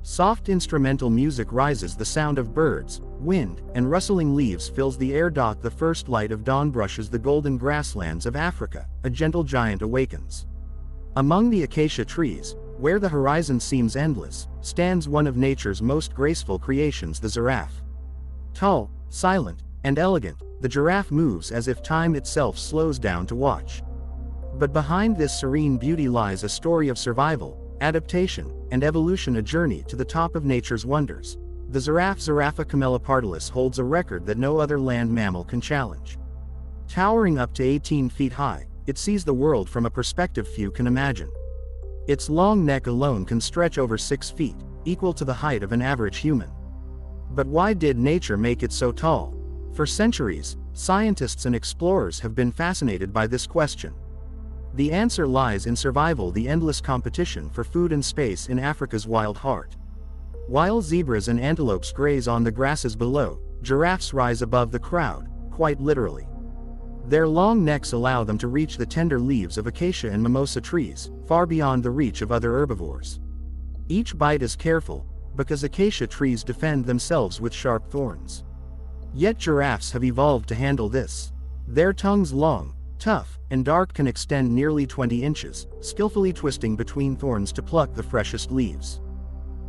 Soft instrumental music rises, the sound of birds, wind, and rustling leaves fills the air. The first light of dawn brushes the golden grasslands of Africa, a gentle giant awakens. Among the acacia trees, where the horizon seems endless, stands one of nature's most graceful creations, the giraffe. Tall, silent, and elegant, the giraffe moves as if time itself slows down to watch. But behind this serene beauty lies a story of survival, adaptation, and evolution, a journey to the top of nature's wonders. The giraffe, Giraffa camelopardalis, holds a record that no other land mammal can challenge. Towering up to 18 feet high, it sees the world from a perspective few can imagine. Its long neck alone can stretch over 6 feet, equal to the height of an average human. But why did nature make it so tall? For centuries, scientists and explorers have been fascinated by this question. The answer lies in survival, the endless competition for food and space in Africa's wild heart. While zebras and antelopes graze on the grasses below, giraffes rise above the crowd, quite literally. Their long necks allow them to reach the tender leaves of acacia and mimosa trees, far beyond the reach of other herbivores. Each bite is careful, because acacia trees defend themselves with sharp thorns. Yet giraffes have evolved to handle this. Their tongues, long, tough, and dark, can extend nearly 20 inches, skillfully twisting between thorns to pluck the freshest leaves.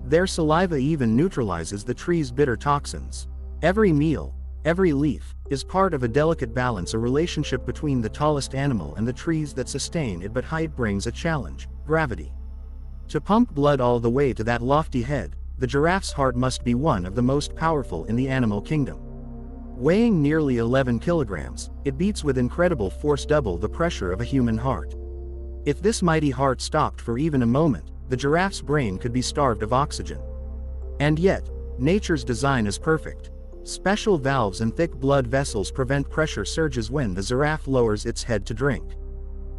Their saliva even neutralizes the tree's bitter toxins. Every meal, every leaf, is part of a delicate balance, a relationship between the tallest animal and the trees that sustain it. But height brings a challenge: gravity. To pump blood all the way to that lofty head, the giraffe's heart must be one of the most powerful in the animal kingdom. Weighing nearly 11 kilograms, it beats with incredible force, double the pressure of a human heart. If this mighty heart stopped for even a moment, the giraffe's brain could be starved of oxygen. And yet, nature's design is perfect. Special valves and thick blood vessels prevent pressure surges when the giraffe lowers its head to drink.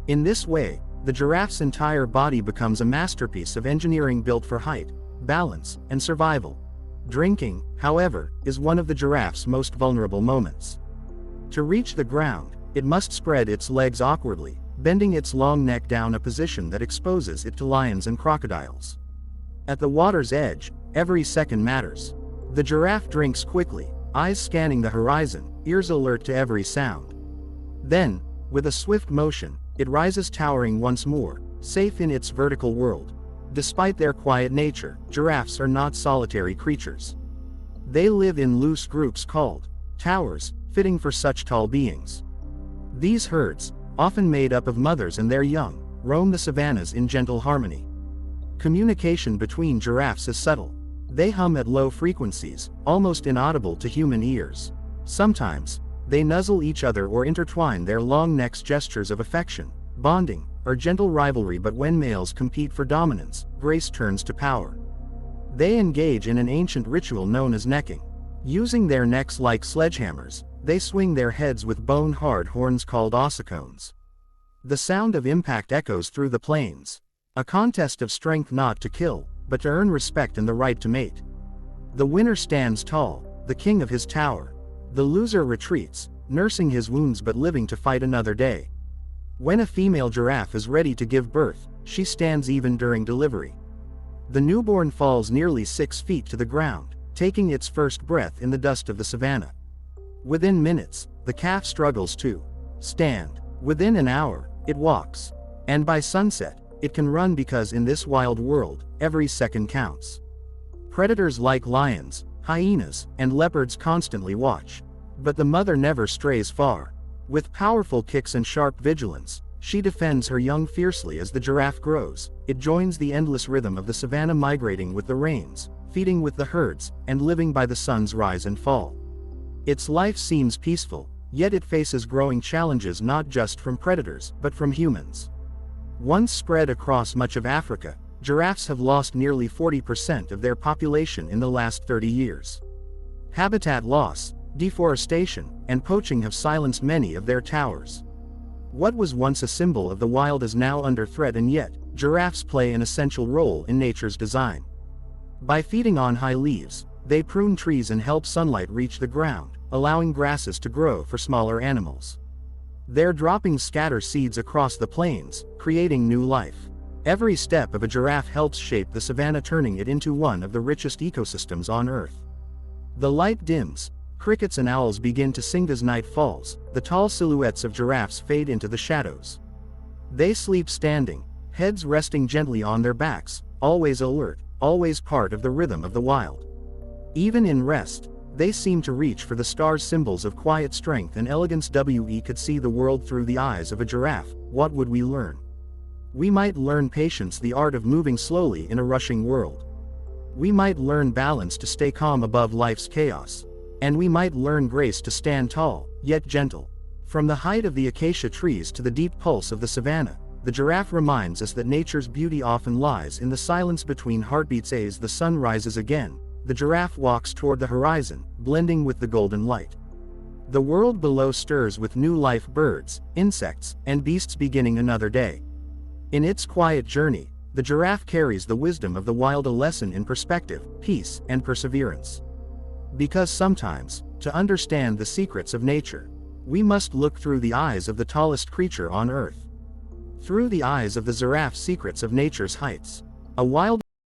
In this way, the giraffe's entire body becomes a masterpiece of engineering built for height, balance, and survival. Drinking, however, is one of the giraffe's most vulnerable moments. To reach the ground, it must spread its legs awkwardly, bending its long neck down, a position that exposes it to lions and crocodiles. At the water's edge, every second matters. The giraffe drinks quickly, eyes scanning the horizon, ears alert to every sound. Then, with a swift motion, it rises, towering once more, safe in its vertical world. Despite their quiet nature, giraffes are not solitary creatures. They live in loose groups called towers, fitting for such tall beings. These herds, often made up of mothers and their young, roam the savannas in gentle harmony. Communication between giraffes is subtle. They hum at low frequencies, almost inaudible to human ears. Sometimes, they nuzzle each other or intertwine their long necks, gestures of affection, bonding, or gentle rivalry. But when males compete for dominance, grace turns to power. They engage in an ancient ritual known as necking. Using their necks like sledgehammers, they swing their heads with bone-hard horns called ossicones. The sound of impact echoes through the plains. A contest of strength, not to kill, but to earn respect and the right to mate. The winner stands tall, the king of his tower. The loser retreats, nursing his wounds but living to fight another day. When a female giraffe is ready to give birth, she stands even during delivery. The newborn falls nearly 6 feet to the ground, taking its first breath in the dust of the savanna. Within minutes, the calf struggles to stand. Within an hour, it walks. And by sunset, it can run, because in this wild world, every second counts. Predators like lions, hyenas, and leopards constantly watch. But the mother never strays far. With powerful kicks and sharp vigilance, she defends her young fiercely. As the giraffe grows, it joins the endless rhythm of the savanna, migrating with the rains, feeding with the herds, and living by the sun's rise and fall. Its life seems peaceful, yet it faces growing challenges, not just from predators, but from humans. Once spread across much of Africa, giraffes have lost nearly 40% of their population in the last 30 years. Habitat loss, deforestation, and poaching have silenced many of their towers. What was once a symbol of the wild is now under threat, and yet, giraffes play an essential role in nature's design. By feeding on high leaves, they prune trees and help sunlight reach the ground, allowing grasses to grow for smaller animals. Their droppings scatter seeds across the plains, creating new life. Every step of a giraffe helps shape the savanna, turning it into one of the richest ecosystems on Earth. The light dims, crickets and owls begin to sing as night falls, the tall silhouettes of giraffes fade into the shadows. They sleep standing, heads resting gently on their backs, always alert, always part of the rhythm of the wild. Even in rest, they seem to reach for the stars, symbols of quiet strength and elegance. We could see the world through the eyes of a giraffe. What would we learn? We might learn patience, the art of moving slowly in a rushing world. We might learn balance to stay calm above life's chaos. And we might learn grace to stand tall, yet gentle. From the height of the acacia trees to the deep pulse of the savanna, the giraffe reminds us that nature's beauty often lies in the silence between heartbeats. As the sun rises again, the giraffe walks toward the horizon, blending with the golden light. The world below stirs with new life, birds, insects, and beasts beginning another day. In its quiet journey, the giraffe carries the wisdom of the wild, a lesson in perspective, peace, and perseverance. Because sometimes, to understand the secrets of nature, we must look through the eyes of the tallest creature on Earth. Through the eyes of the giraffe, secrets of nature's heights. A wild